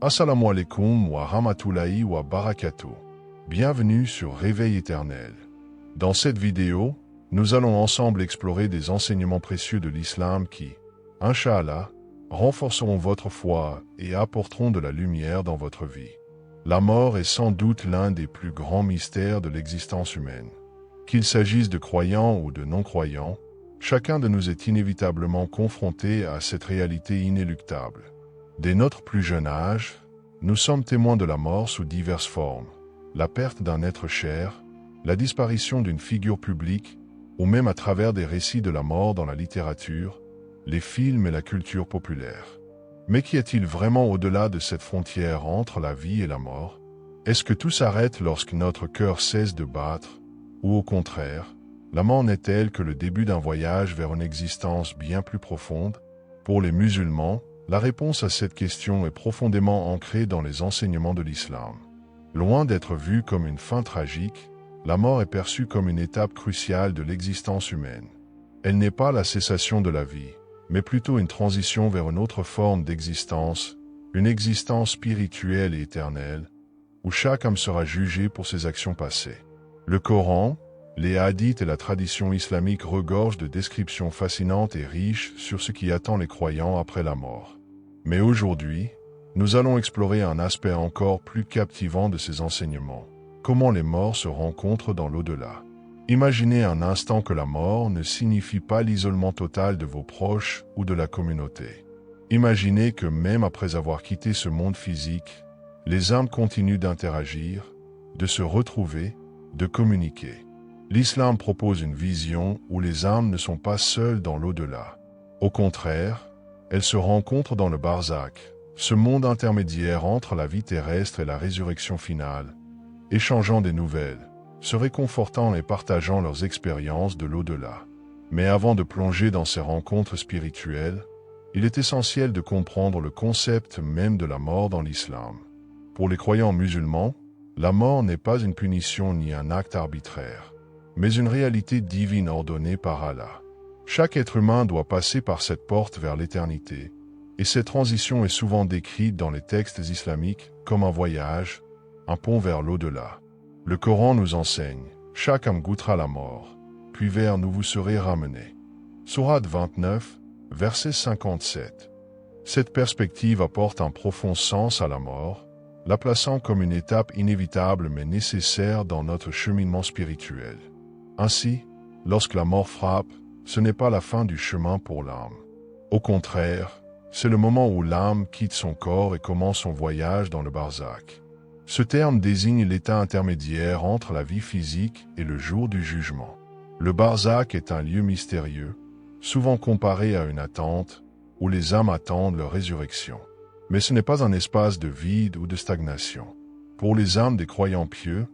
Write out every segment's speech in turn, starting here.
Assalamu alaikum wa rahmatullahi wa barakatuh. Bienvenue sur Réveil éternel. Dans cette vidéo, nous allons ensemble explorer des enseignements précieux de l'islam qui, Inch'Allah, renforceront votre foi et apporteront de la lumière dans votre vie. La mort est sans doute l'un des plus grands mystères de l'existence humaine. Qu'il s'agisse de croyants ou de non-croyants, chacun de nous est inévitablement confronté à cette réalité inéluctable. Dès notre plus jeune âge, nous sommes témoins de la mort sous diverses formes. La perte d'un être cher, la disparition d'une figure publique, ou même à travers des récits de la mort dans la littérature, les films et la culture populaire. Mais qu'y a-t-il vraiment au-delà de cette frontière entre la vie et la mort? Est-ce que tout s'arrête lorsque notre cœur cesse de battre? Ou au contraire, la mort n'est-elle que le début d'un voyage vers une existence bien plus profonde? Pour les musulmans, la réponse à cette question est profondément ancrée dans les enseignements de l'islam. Loin d'être vue comme une fin tragique, la mort est perçue comme une étape cruciale de l'existence humaine. Elle n'est pas la cessation de la vie, mais plutôt une transition vers une autre forme d'existence, une existence spirituelle et éternelle, où chaque âme sera jugée pour ses actions passées. Le Coran, les hadiths et la tradition islamique regorgent de descriptions fascinantes et riches sur ce qui attend les croyants après la mort. Mais aujourd'hui, nous allons explorer un aspect encore plus captivant de ces enseignements. Comment les morts se rencontrent dans l'au-delà. Imaginez un instant que la mort ne signifie pas l'isolement total de vos proches ou de la communauté. Imaginez que même après avoir quitté ce monde physique, les âmes continuent d'interagir, de se retrouver, de communiquer. L'islam propose une vision où les âmes ne sont pas seules dans l'au-delà. Au contraire, elles se rencontrent dans le barzakh, ce monde intermédiaire entre la vie terrestre et la résurrection finale, échangeant des nouvelles, se réconfortant et partageant leurs expériences de l'au-delà. Mais avant de plonger dans ces rencontres spirituelles, il est essentiel de comprendre le concept même de la mort dans l'islam. Pour les croyants musulmans, la mort n'est pas une punition ni un acte arbitraire, mais une réalité divine ordonnée par Allah. Chaque être humain doit passer par cette porte vers l'éternité, et cette transition est souvent décrite dans les textes islamiques comme un voyage, un pont vers l'au-delà. Le Coran nous enseigne, chaque âme goûtera la mort, puis vers nous vous serez ramenés. Sourate 29, verset 57. Cette perspective apporte un profond sens à la mort, la plaçant comme une étape inévitable mais nécessaire dans notre cheminement spirituel. Ainsi, lorsque la mort frappe, ce n'est pas la fin du chemin pour l'âme. Au contraire, c'est le moment où l'âme quitte son corps et commence son voyage dans le barzakh. Ce terme désigne l'état intermédiaire entre la vie physique et le jour du jugement. Le barzakh est un lieu mystérieux, souvent comparé à une attente, où les âmes attendent leur résurrection. Mais ce n'est pas un espace de vide ou de stagnation. Pour les âmes des croyants pieux,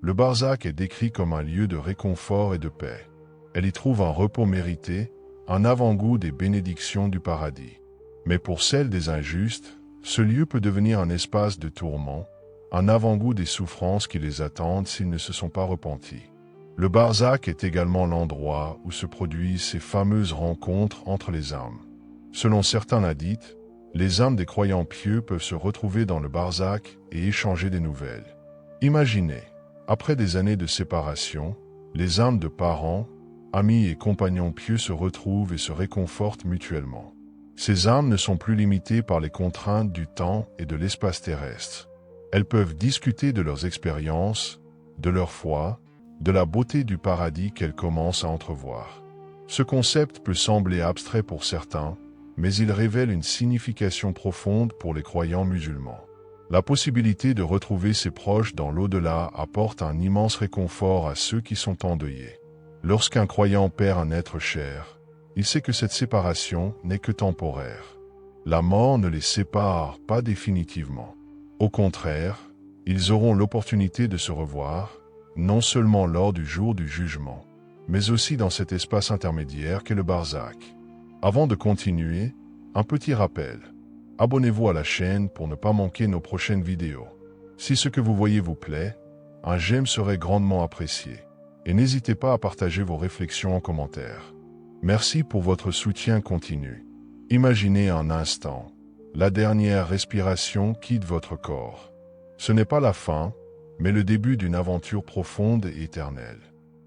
le barzakh est décrit comme un lieu de réconfort et de paix. Elle y trouve un repos mérité, un avant-goût des bénédictions du paradis. Mais pour celles des injustes, ce lieu peut devenir un espace de tourment, un avant-goût des souffrances qui les attendent s'ils ne se sont pas repentis. Le barzakh est également l'endroit où se produisent ces fameuses rencontres entre les âmes. Selon certains hadiths, les âmes des croyants pieux peuvent se retrouver dans le barzakh et échanger des nouvelles. Imaginez, après des années de séparation, les âmes de parents, amis et compagnons pieux se retrouvent et se réconfortent mutuellement. Ces âmes ne sont plus limitées par les contraintes du temps et de l'espace terrestre. Elles peuvent discuter de leurs expériences, de leur foi, de la beauté du paradis qu'elles commencent à entrevoir. Ce concept peut sembler abstrait pour certains, mais il révèle une signification profonde pour les croyants musulmans. La possibilité de retrouver ses proches dans l'au-delà apporte un immense réconfort à ceux qui sont endeuillés. Lorsqu'un croyant perd un être cher, il sait que cette séparation n'est que temporaire. La mort ne les sépare pas définitivement. Au contraire, ils auront l'opportunité de se revoir, non seulement lors du jour du jugement, mais aussi dans cet espace intermédiaire qu'est le barzakh. Avant de continuer, un petit rappel. Abonnez-vous à la chaîne pour ne pas manquer nos prochaines vidéos. Si ce que vous voyez vous plaît, un j'aime serait grandement apprécié. Et n'hésitez pas à partager vos réflexions en commentaire. Merci pour votre soutien continu. Imaginez un instant, la dernière respiration quitte votre corps. Ce n'est pas la fin, mais le début d'une aventure profonde et éternelle.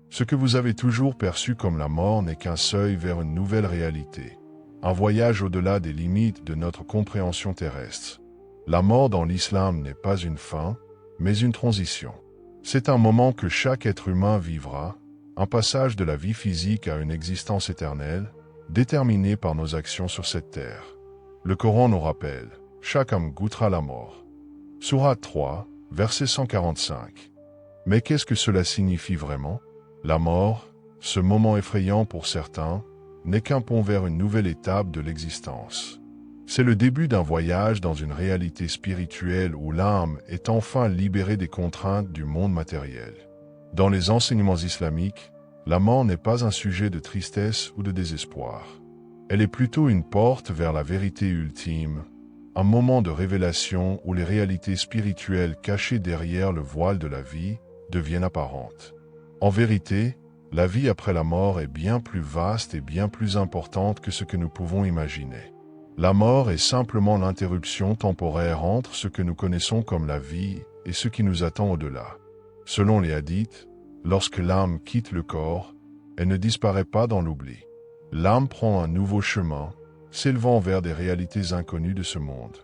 Ce que vous avez toujours perçu comme la mort n'est qu'un seuil vers une nouvelle réalité, un voyage au-delà des limites de notre compréhension terrestre. La mort dans l'islam n'est pas une fin, mais une transition. C'est un moment que chaque être humain vivra, un passage de la vie physique à une existence éternelle, déterminée par nos actions sur cette terre. Le Coran nous rappelle, chaque homme goûtera la mort. Sourate 3, verset 145. Mais qu'est-ce que cela signifie vraiment? La mort, ce moment effrayant pour certains, n'est qu'un pont vers une nouvelle étape de l'existence. C'est le début d'un voyage dans une réalité spirituelle où l'âme est enfin libérée des contraintes du monde matériel. Dans les enseignements islamiques, la mort n'est pas un sujet de tristesse ou de désespoir. Elle est plutôt une porte vers la vérité ultime, un moment de révélation où les réalités spirituelles cachées derrière le voile de la vie deviennent apparentes. En vérité, la vie après la mort est bien plus vaste et bien plus importante que ce que nous pouvons imaginer. La mort est simplement l'interruption temporaire entre ce que nous connaissons comme la vie et ce qui nous attend au-delà. Selon les hadiths, lorsque l'âme quitte le corps, elle ne disparaît pas dans l'oubli. L'âme prend un nouveau chemin, s'élevant vers des réalités inconnues de ce monde.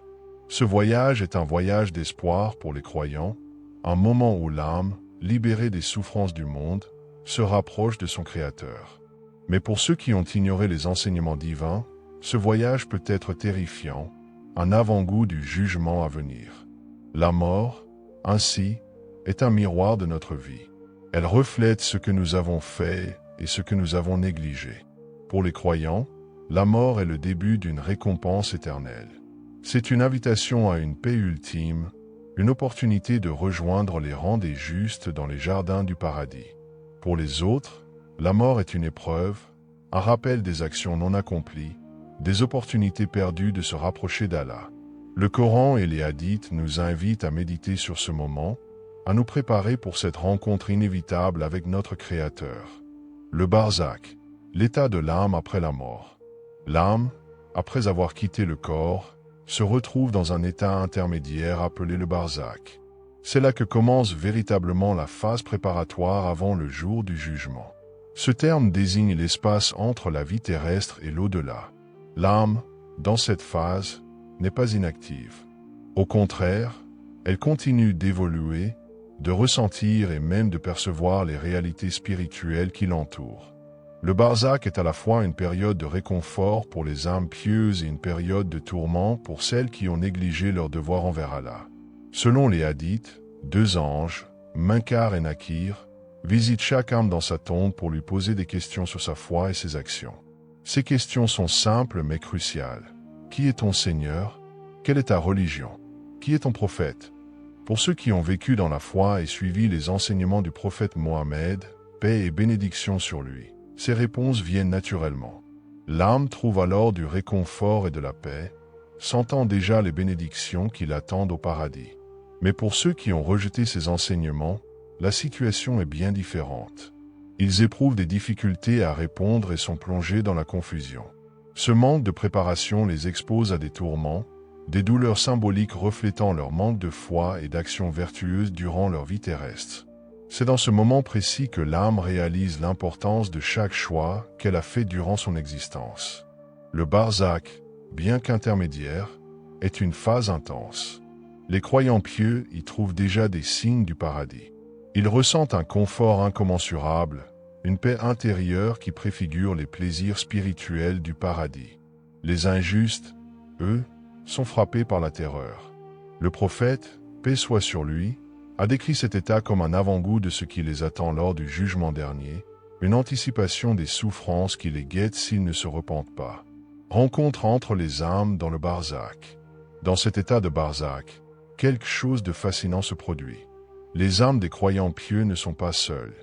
Ce voyage est un voyage d'espoir pour les croyants, un moment où l'âme, libérée des souffrances du monde, se rapproche de son Créateur. Mais pour ceux qui ont ignoré les enseignements divins, ce voyage peut être terrifiant, un avant-goût du jugement à venir. La mort, ainsi, est un miroir de notre vie. Elle reflète ce que nous avons fait et ce que nous avons négligé. Pour les croyants, la mort est le début d'une récompense éternelle. C'est une invitation à une paix ultime, une opportunité de rejoindre les rangs des justes dans les jardins du paradis. Pour les autres, la mort est une épreuve, un rappel des actions non accomplies, des opportunités perdues de se rapprocher d'Allah. Le Coran et les hadiths nous invitent à méditer sur ce moment, à nous préparer pour cette rencontre inévitable avec notre Créateur. Le barzakh, l'état de l'âme après la mort. L'âme, après avoir quitté le corps, se retrouve dans un état intermédiaire appelé le barzakh. C'est là que commence véritablement la phase préparatoire avant le jour du jugement. Ce terme désigne l'espace entre la vie terrestre et l'au-delà. L'âme, dans cette phase, n'est pas inactive. Au contraire, elle continue d'évoluer, de ressentir et même de percevoir les réalités spirituelles qui l'entourent. Le barzakh est à la fois une période de réconfort pour les âmes pieuses et une période de tourment pour celles qui ont négligé leur devoir envers Allah. Selon les hadiths, 2 anges, Munkar et Nakir, visitent chaque âme dans sa tombe pour lui poser des questions sur sa foi et ses actions. Ces questions sont simples mais cruciales. Qui est ton Seigneur? Quelle est ta religion? Qui est ton prophète? Pour ceux qui ont vécu dans la foi et suivi les enseignements du prophète Mohammed, paix et bénédiction sur lui, ces réponses viennent naturellement. L'âme trouve alors du réconfort et de la paix, sentant déjà les bénédictions qui l'attendent au paradis. Mais pour ceux qui ont rejeté ces enseignements, la situation est bien différente. Ils éprouvent des difficultés à répondre et sont plongés dans la confusion. Ce manque de préparation les expose à des tourments, des douleurs symboliques reflétant leur manque de foi et d'action vertueuse durant leur vie terrestre. C'est dans ce moment précis que l'âme réalise l'importance de chaque choix qu'elle a fait durant son existence. Le barzakh, bien qu'intermédiaire, est une phase intense. Les croyants pieux y trouvent déjà des signes du paradis. Ils ressentent un confort incommensurable, une paix intérieure qui préfigure les plaisirs spirituels du paradis. Les injustes, eux, sont frappés par la terreur. Le prophète, paix soit sur lui, a décrit cet état comme un avant-goût de ce qui les attend lors du jugement dernier, une anticipation des souffrances qui les guettent s'ils ne se repentent pas. Rencontre entre les âmes dans le barzakh. Dans cet état de barzakh, quelque chose de fascinant se produit. Les âmes des croyants pieux ne sont pas seules.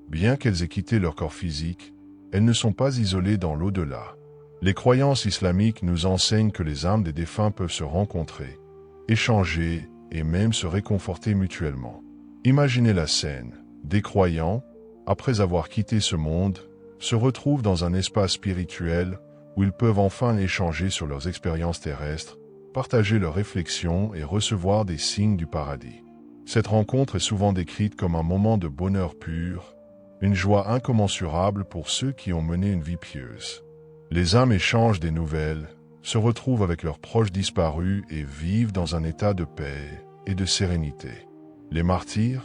Bien qu'elles aient quitté leur corps physique, elles ne sont pas isolées dans l'au-delà. Les croyances islamiques nous enseignent que les âmes des défunts peuvent se rencontrer, échanger et même se réconforter mutuellement. Imaginez la scène. Des croyants, après avoir quitté ce monde, se retrouvent dans un espace spirituel où ils peuvent enfin échanger sur leurs expériences terrestres, partager leurs réflexions et recevoir des signes du paradis. Cette rencontre est souvent décrite comme un moment de bonheur pur, une joie incommensurable pour ceux qui ont mené une vie pieuse. Les âmes échangent des nouvelles, se retrouvent avec leurs proches disparus et vivent dans un état de paix et de sérénité. Les martyrs,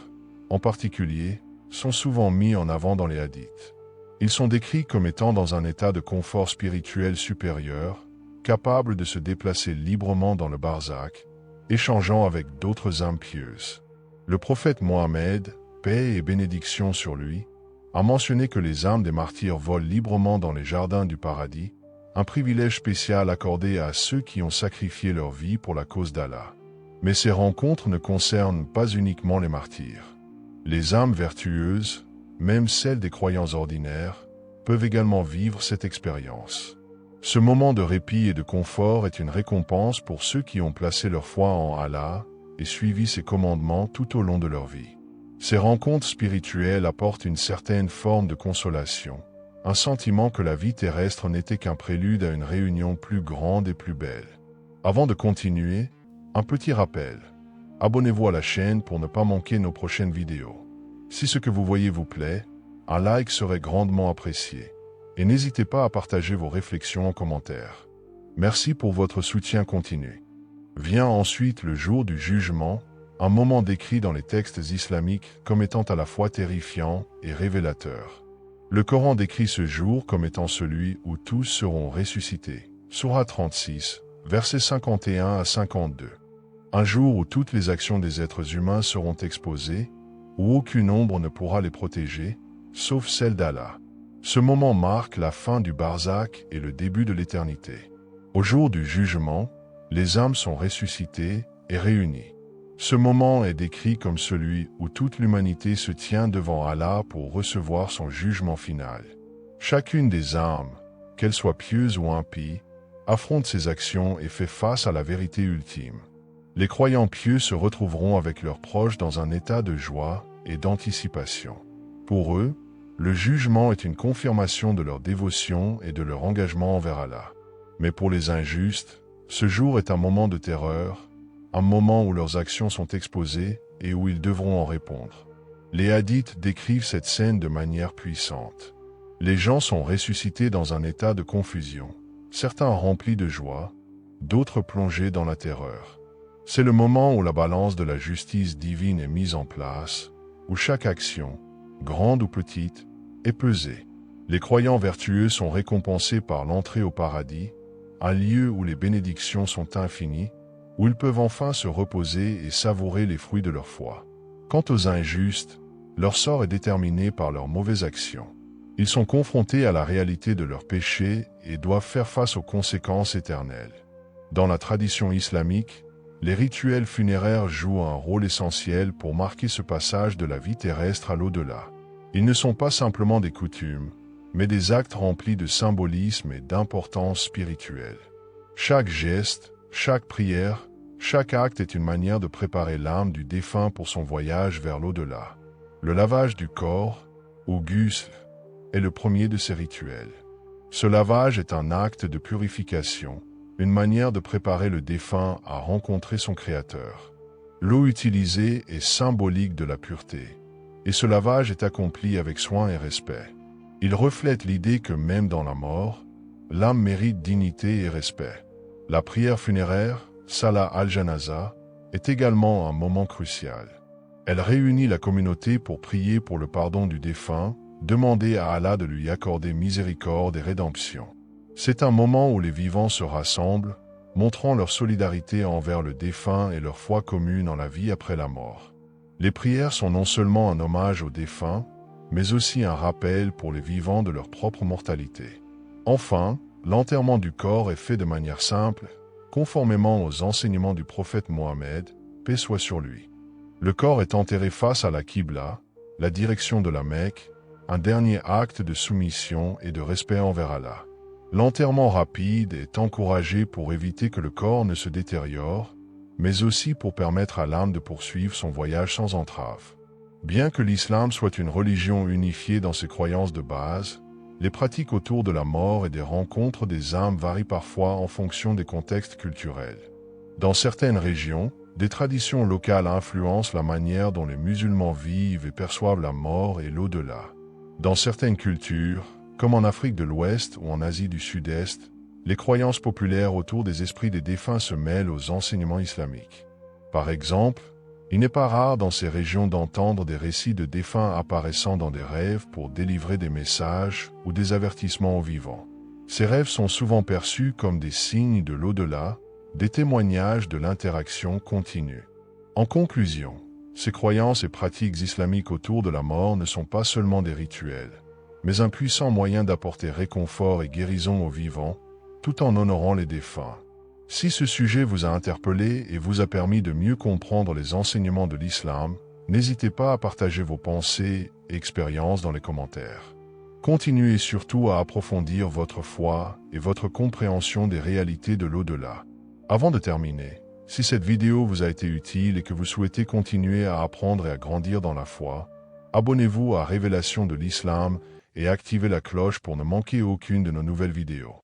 en particulier, sont souvent mis en avant dans les hadiths. Ils sont décrits comme étant dans un état de confort spirituel supérieur, capables de se déplacer librement dans le barzakh, échangeant avec d'autres âmes pieuses. Le prophète Mohammed, paix et bénédiction sur lui, a mentionné que les âmes des martyrs volent librement dans les jardins du paradis, un privilège spécial accordé à ceux qui ont sacrifié leur vie pour la cause d'Allah. Mais ces rencontres ne concernent pas uniquement les martyrs. Les âmes vertueuses, même celles des croyants ordinaires, peuvent également vivre cette expérience. Ce moment de répit et de confort est une récompense pour ceux qui ont placé leur foi en Allah et suivi ses commandements tout au long de leur vie. Ces rencontres spirituelles apportent une certaine forme de consolation, un sentiment que la vie terrestre n'était qu'un prélude à une réunion plus grande et plus belle. Avant de continuer, un petit rappel. Abonnez-vous à la chaîne pour ne pas manquer nos prochaines vidéos. Si ce que vous voyez vous plaît, un like serait grandement apprécié. Et n'hésitez pas à partager vos réflexions en commentaire. Merci pour votre soutien continu. Vient ensuite le jour du jugement, un moment décrit dans les textes islamiques comme étant à la fois terrifiant et révélateur. Le Coran décrit ce jour comme étant celui où tous seront ressuscités. Sourate 36, versets 51 à 52. Un jour où toutes les actions des êtres humains seront exposées, où aucune ombre ne pourra les protéger, sauf celle d'Allah. Ce moment marque la fin du barzakh et le début de l'éternité. Au jour du jugement, les âmes sont ressuscitées et réunies. Ce moment est décrit comme celui où toute l'humanité se tient devant Allah pour recevoir son jugement final. Chacune des âmes, qu'elles soient pieuses ou impies, affronte ses actions et fait face à la vérité ultime. Les croyants pieux se retrouveront avec leurs proches dans un état de joie et d'anticipation. Pour eux, le jugement est une confirmation de leur dévotion et de leur engagement envers Allah. Mais pour les injustes, ce jour est un moment de terreur, un moment où leurs actions sont exposées et où ils devront en répondre. Les hadiths décrivent cette scène de manière puissante. Les gens sont ressuscités dans un état de confusion, certains remplis de joie, d'autres plongés dans la terreur. C'est le moment où la balance de la justice divine est mise en place, où chaque action, grande ou petite, est pesée. Les croyants vertueux sont récompensés par l'entrée au paradis, un lieu où les bénédictions sont infinies, où ils peuvent enfin se reposer et savourer les fruits de leur foi. Quant aux injustes, leur sort est déterminé par leurs mauvaises actions. Ils sont confrontés à la réalité de leurs péchés et doivent faire face aux conséquences éternelles. Dans la tradition islamique, les rituels funéraires jouent un rôle essentiel pour marquer ce passage de la vie terrestre à l'au-delà. Ils ne sont pas simplement des coutumes, mais des actes remplis de symbolisme et d'importance spirituelle. Chaque geste, chaque prière, chaque acte est une manière de préparer l'âme du défunt pour son voyage vers l'au-delà. Le lavage du corps, ou ghusl, est le premier de ces rituels. Ce lavage est un acte de purification, une manière de préparer le défunt à rencontrer son Créateur. L'eau utilisée est symbolique de la pureté, et ce lavage est accompli avec soin et respect. Il reflète l'idée que même dans la mort, l'âme mérite dignité et respect. La prière funéraire, Salat al-Janaza, est également un moment crucial. Elle réunit la communauté pour prier pour le pardon du défunt, demander à Allah de lui accorder miséricorde et rédemption. C'est un moment où les vivants se rassemblent, montrant leur solidarité envers le défunt et leur foi commune en la vie après la mort. Les prières sont non seulement un hommage aux défunts, mais aussi un rappel pour les vivants de leur propre mortalité. Enfin, l'enterrement du corps est fait de manière simple, conformément aux enseignements du prophète Mohammed, paix soit sur lui. Le corps est enterré face à la Qibla, la direction de la Mecque, un dernier acte de soumission et de respect envers Allah. L'enterrement rapide est encouragé pour éviter que le corps ne se détériore, mais aussi pour permettre à l'âme de poursuivre son voyage sans entrave. Bien que l'islam soit une religion unifiée dans ses croyances de base, les pratiques autour de la mort et des rencontres des âmes varient parfois en fonction des contextes culturels. Dans certaines régions, des traditions locales influencent la manière dont les musulmans vivent et perçoivent la mort et l'au-delà. Dans certaines cultures, comme en Afrique de l'Ouest ou en Asie du Sud-Est, les croyances populaires autour des esprits des défunts se mêlent aux enseignements islamiques. Par exemple, il n'est pas rare dans ces régions d'entendre des récits de défunts apparaissant dans des rêves pour délivrer des messages ou des avertissements aux vivants. Ces rêves sont souvent perçus comme des signes de l'au-delà, des témoignages de l'interaction continue. En conclusion, ces croyances et pratiques islamiques autour de la mort ne sont pas seulement des rituels, mais un puissant moyen d'apporter réconfort et guérison aux vivants, tout en honorant les défunts. Si ce sujet vous a interpellé et vous a permis de mieux comprendre les enseignements de l'islam, n'hésitez pas à partager vos pensées et expériences dans les commentaires. Continuez surtout à approfondir votre foi et votre compréhension des réalités de l'au-delà. Avant de terminer, si cette vidéo vous a été utile et que vous souhaitez continuer à apprendre et à grandir dans la foi, abonnez-vous à Révélation de l'Islam et activez la cloche pour ne manquer aucune de nos nouvelles vidéos.